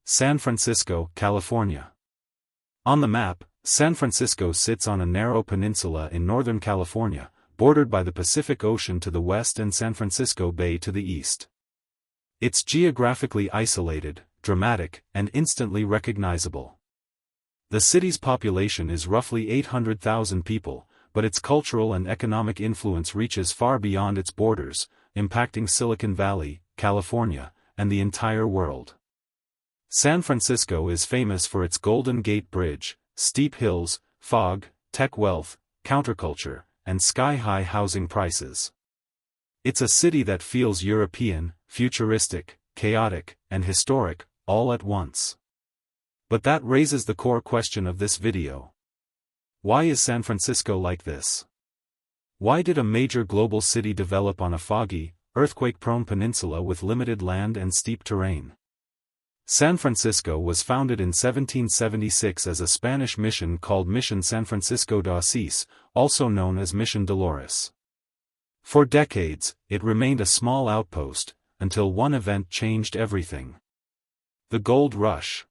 San Francisco, California. On the map, San Francisco sits on a narrow peninsula in Northern California, bordered by the Pacific Ocean to the west and San Francisco Bay to the east. It's geographically isolated, dramatic, and instantly recognizable. The city's population is roughly 800,000 people, but its cultural and economic influence reaches far beyond its borders, impacting Silicon Valley, California, and the entire world. San Francisco is famous for its Golden Gate Bridge, steep hills, fog, tech wealth, counterculture, and sky-high housing prices. It's a city that feels European, futuristic, chaotic, and historic, all at once. But that raises the core question of this video. Why is San Francisco like this? Why did a major global city develop on a foggy, earthquake-prone peninsula with limited land and steep terrain? San Francisco was founded in 1776 as a Spanish mission called Mission San Francisco de Asís, also known as Mission Dolores. For decades, it remained a small outpost, until one event changed everything. The Gold Rush.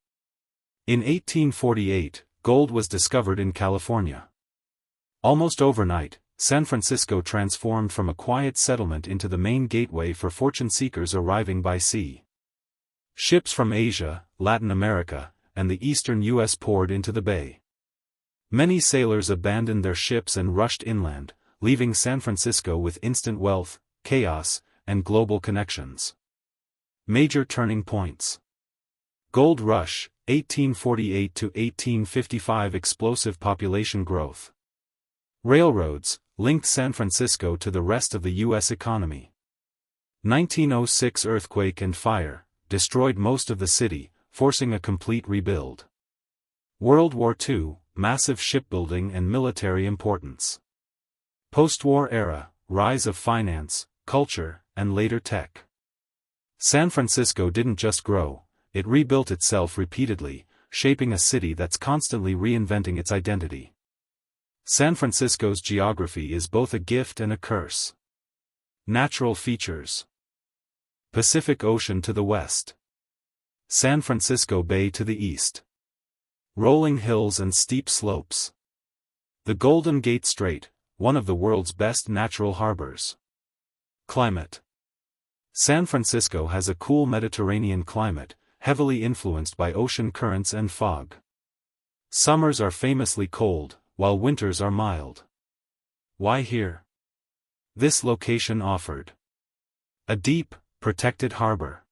In 1848, gold was discovered in California. Almost overnight, San Francisco transformed from a quiet settlement into the main gateway for fortune seekers arriving by sea. Ships from Asia, Latin America, and the eastern U.S. poured into the bay. Many sailors abandoned their ships and rushed inland, leaving San Francisco with instant wealth, chaos, and global connections. Major turning points. Gold Rush, 1848 to 1855. Explosive population growth. Railroads linked San Francisco to the rest of the U.S. economy. 1906 earthquake and fire destroyed most of the city, forcing a complete rebuild. World War II, massive shipbuilding and military importance. Post-war era, rise of finance, culture, and later tech. San Francisco didn't just grow, it rebuilt itself repeatedly, shaping a city that's constantly reinventing its identity. San Francisco's geography is both a gift and a curse. Natural features. Pacific Ocean to the west. San Francisco Bay to the east. Rolling hills and steep slopes. The Golden Gate Strait, one of the world's best natural harbors. Climate. San Francisco has a cool Mediterranean climate, heavily influenced by ocean currents and fog. Summers are famously cold, while winters are mild. Why here? This location offered a deep, protected harbor.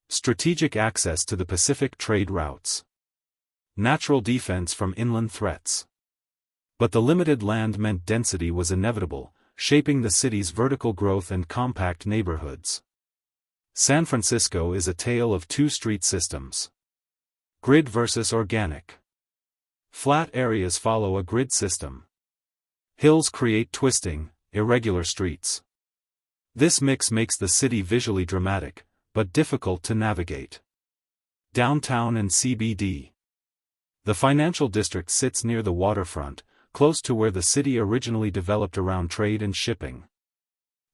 Strategic access to the Pacific trade routes. Natural defense from inland threats. But the limited land meant density was inevitable, shaping the city's vertical growth and compact neighborhoods. San Francisco is a tale of two street systems. Grid versus organic. Flat areas follow a grid system. Hills create twisting, irregular streets. This mix makes the city visually dramatic, but difficult to navigate. Downtown and CBD. The financial district sits near the waterfront, close to where the city originally developed around trade and shipping.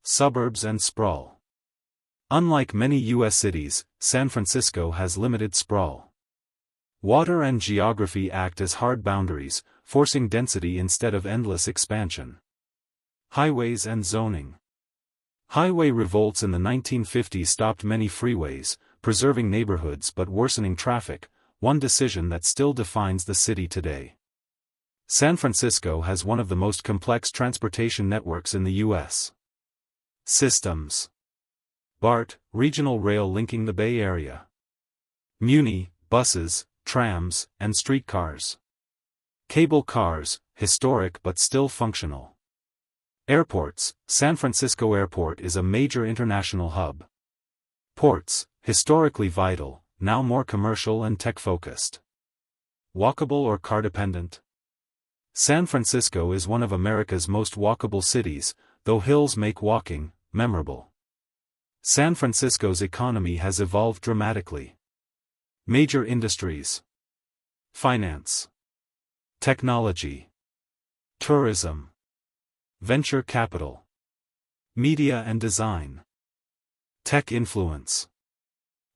Suburbs and sprawl. Unlike many U.S. cities, San Francisco has limited sprawl. Water and geography act as hard boundaries, forcing density instead of endless expansion. Highways and zoning. Highway revolts in the 1950s stopped many freeways, preserving neighborhoods but worsening traffic, one decision that still defines the city today. San Francisco has one of the most complex transportation networks in the U.S. Systems. BART, regional rail linking the Bay Area. Muni, buses, trams, and streetcars. Cable cars, historic but still functional. Airports. San Francisco Airport is a major international hub. Ports, historically vital, now more commercial and tech-focused. Walkable or car-dependent? San Francisco is one of America's most walkable cities, though hills make walking memorable. San Francisco's economy has evolved dramatically. Major industries. Finance. Technology. Tourism. Venture capital. Media and design. Tech influence.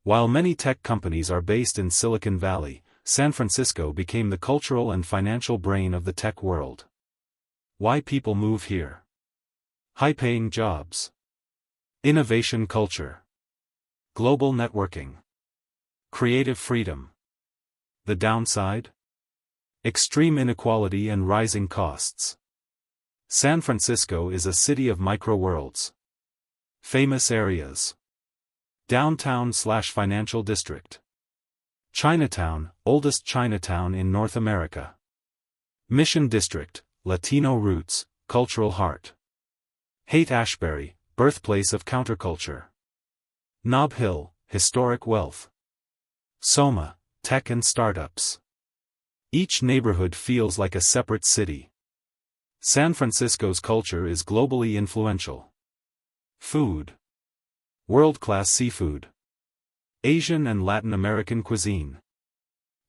While many tech companies are based in Silicon Valley, San Francisco became the cultural and financial brain of the tech world. Why people move here? High-paying jobs. Innovation culture. Global networking. Creative freedom. The downside? Extreme inequality and rising costs. San Francisco is a city of micro-worlds. Famous areas. Downtown/financial district. Chinatown, oldest Chinatown in North America. Mission District, Latino roots, cultural heart. Haight-Ashbury, birthplace of counterculture. Nob Hill, historic wealth. Soma, tech and startups. Each neighborhood feels like a separate city. San Francisco's culture is globally influential. Food. World-class seafood. Asian and Latin American cuisine.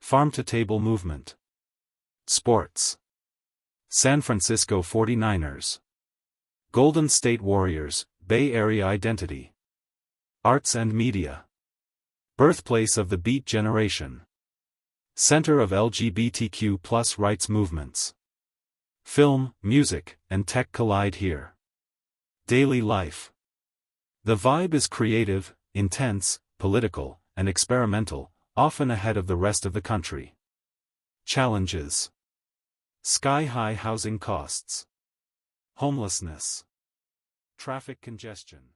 Farm-to-table movement. Sports. San Francisco 49ers. Golden State Warriors, Bay Area identity. Arts and media. Birthplace of the Beat Generation. Center of LGBTQ+ rights movements. Film, music, and tech collide here. Daily life. The vibe is creative, intense, political, and experimental, often ahead of the rest of the country. Challenges. Sky-high housing costs. Homelessness. Traffic congestion.